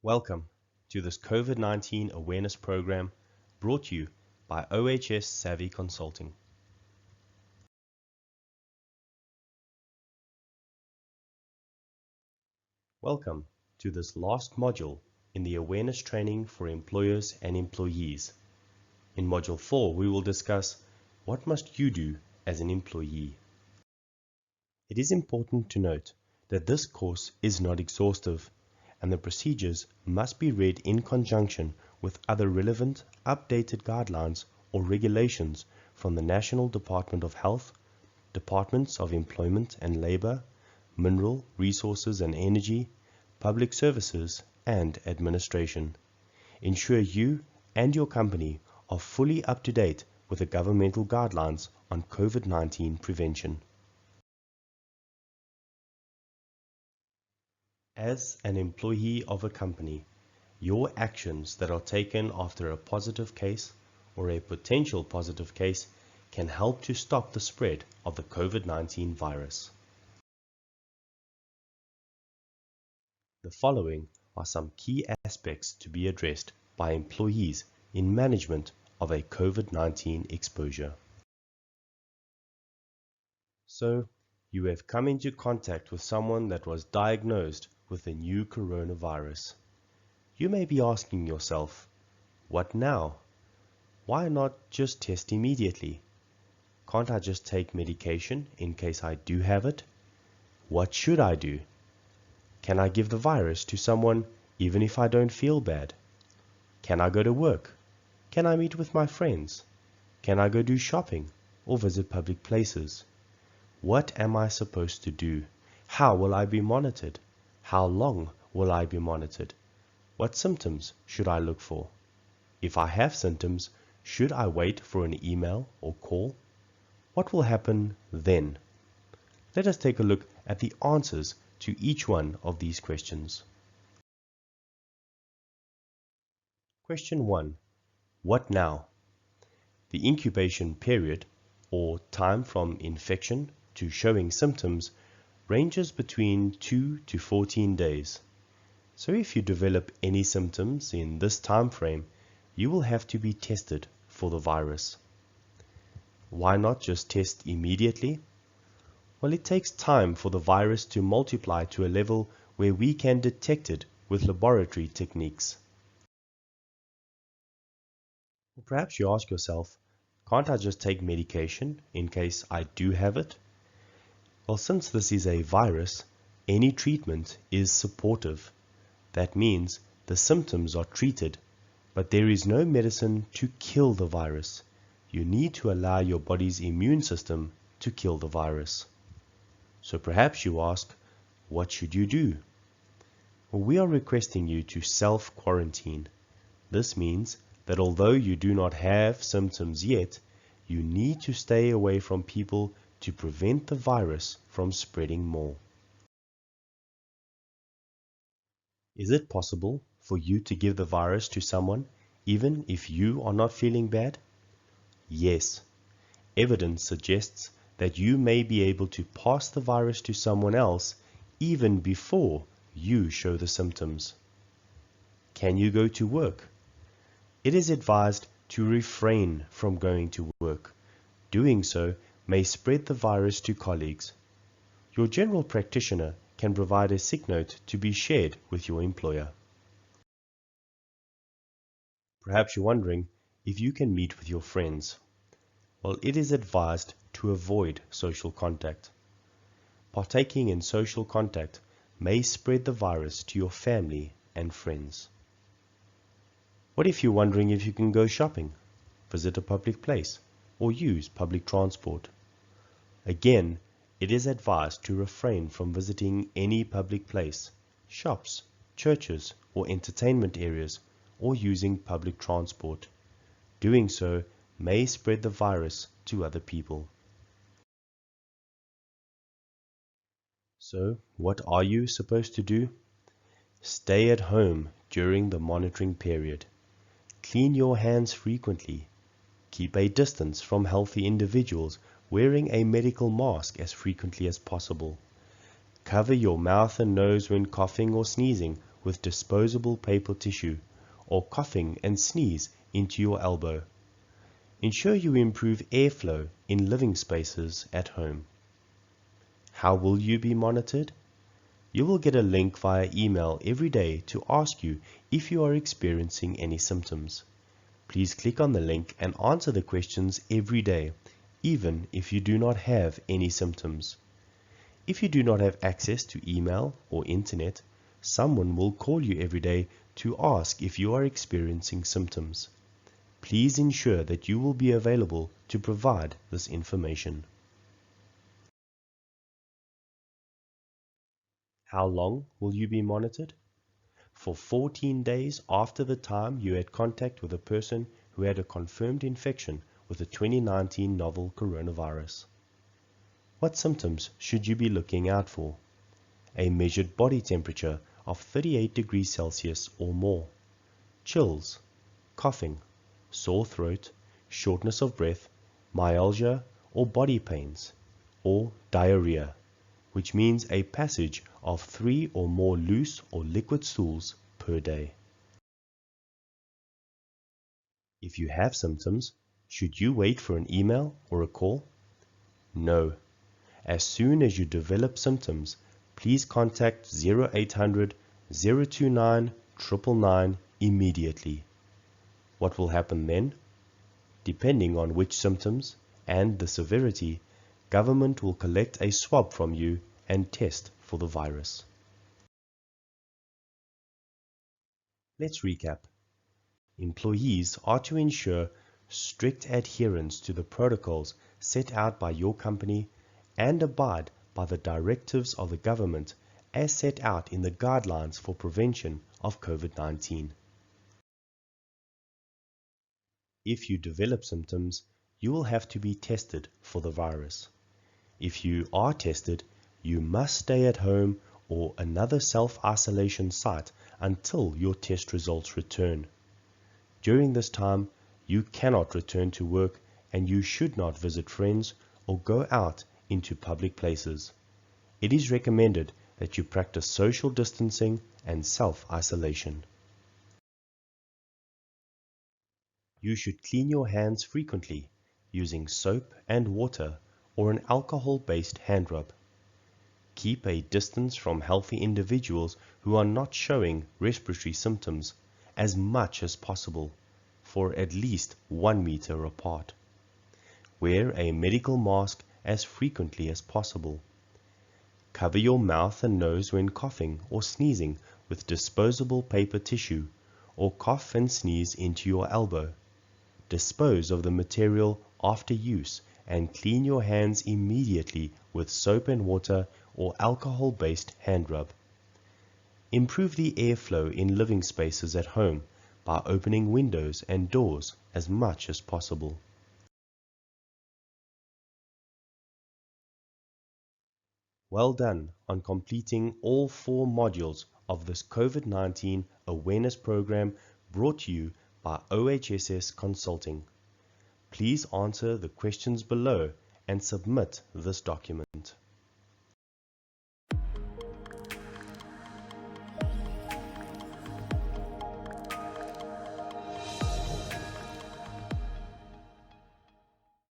Welcome to this COVID-19 awareness program brought to you by OHSS Consulting. Welcome to this last module in the awareness training for employers and employees. In Module 4, we will discuss what must you do as an employee. It is important to note that this course is not exhaustive, and the procedures must be read in conjunction with other relevant, updated guidelines or regulations from the National Department of Health, Departments of Employment and Labor, Mineral Resources and Energy, Public Services, and Administration. Ensure you and your company are fully up to date with the governmental guidelines on COVID-19 prevention. As an employee of a company, your actions that are taken after a positive case or a potential positive case can help to stop the spread of the COVID-19 virus. The following are some key aspects to be addressed by employees in management of a COVID-19 exposure. So, you have come into contact with someone that was diagnosed with the new coronavirus. You may be asking yourself, what now? Why not just test immediately? Can't I just take medication in case I do have it? What should I do? Can I give the virus to someone even if I don't feel bad? Can I go to work? Can I meet with my friends? Can I go do shopping or visit public places? What am I supposed to do? How will I be monitored? How long will I be monitored? What symptoms should I look for? If I have symptoms, should I wait for an email or call? What will happen then? Let us take a look at the answers to each one of these questions. Question 1. What now? The incubation period, or time from infection to showing symptoms, ranges between 2 to 14 days. So if you develop any symptoms in this time frame, you will have to be tested for the virus. Why not just test immediately? Well, it takes time for the virus to multiply to a level where we can detect it with laboratory techniques. Perhaps you ask yourself, can't I just take medication in case I do have it? Well, since this is a virus, any treatment is supportive. That means the symptoms are treated, but there is no medicine to kill the virus. You need to allow your body's immune system to kill the virus. So perhaps you ask, what should you do? Well, we are requesting you to self-quarantine. This means that although you do not have symptoms yet, you need to stay away from people to prevent the virus from spreading more. Is it possible for you to give the virus to someone even if you are not feeling bad? Yes. Evidence suggests that you may be able to pass the virus to someone else even before you show the symptoms. Can you go to work? It is advised to refrain from going to work. Doing so may spread the virus to colleagues. Your general practitioner can provide a sick note to be shared with your employer. Perhaps you're wondering if you can meet with your friends. Well, it is advised to avoid social contact. Partaking in social contact may spread the virus to your family and friends. What if you're wondering if you can go shopping, visit a public place, or use public transport? Again, it is advised to refrain from visiting any public place, shops, churches, or entertainment areas, or using public transport. Doing so may spread the virus to other people. So, what are you supposed to do? Stay at home during the monitoring period. Clean your hands frequently. Keep a distance from healthy individuals, wearing a medical mask as frequently as possible. Cover your mouth and nose when coughing or sneezing with disposable paper tissue, or coughing and sneeze into your elbow. Ensure you improve airflow in living spaces at home. How will you be monitored? You will get a link via email every day to ask you if you are experiencing any symptoms. Please click on the link and answer the questions every day, even if you do not have any symptoms. If you do not have access to email or internet, someone will call you every day to ask if you are experiencing symptoms. Please ensure that you will be available to provide this information. How long will you be monitored? For 14 days after the time you had contact with a person who had a confirmed infection with the 2019 novel coronavirus. What symptoms should you be looking out for? A measured body temperature of 38 degrees Celsius or more, chills, coughing, sore throat, shortness of breath, myalgia or body pains, or diarrhea, which means a passage of 3 or more loose or liquid stools per day. If you have symptoms, should you wait for an email or a call? No. As soon as you develop symptoms, please contact 0800 029 999 immediately. What will happen then? Depending on which symptoms and the severity, government will collect a swab from you and test for the virus. Let's recap. Employees are to ensure strict adherence to the protocols set out by your company and abide by the directives of the government as set out in the guidelines for prevention of COVID-19. If you develop symptoms, you will have to be tested for the virus. If you are tested, you must stay at home or another self-isolation site until your test results return. During this time, you cannot return to work and you should not visit friends or go out into public places. It is recommended that you practice social distancing and self-isolation. You should clean your hands frequently using soap and water or an alcohol-based hand rub. Keep a distance from healthy individuals who are not showing respiratory symptoms as much as possible, for at least 1 meter apart. Wear a medical mask as frequently as possible. Cover your mouth and nose when coughing or sneezing with disposable paper tissue, or cough and sneeze into your elbow. Dispose of the material after use and clean your hands immediately with soap and water or alcohol-based hand rub. Improve the airflow in living spaces at home by opening windows and doors as much as possible. Well done on completing all 4 modules of this COVID-19 awareness program brought to you by OHSS Consulting. Please answer the questions below and submit this document.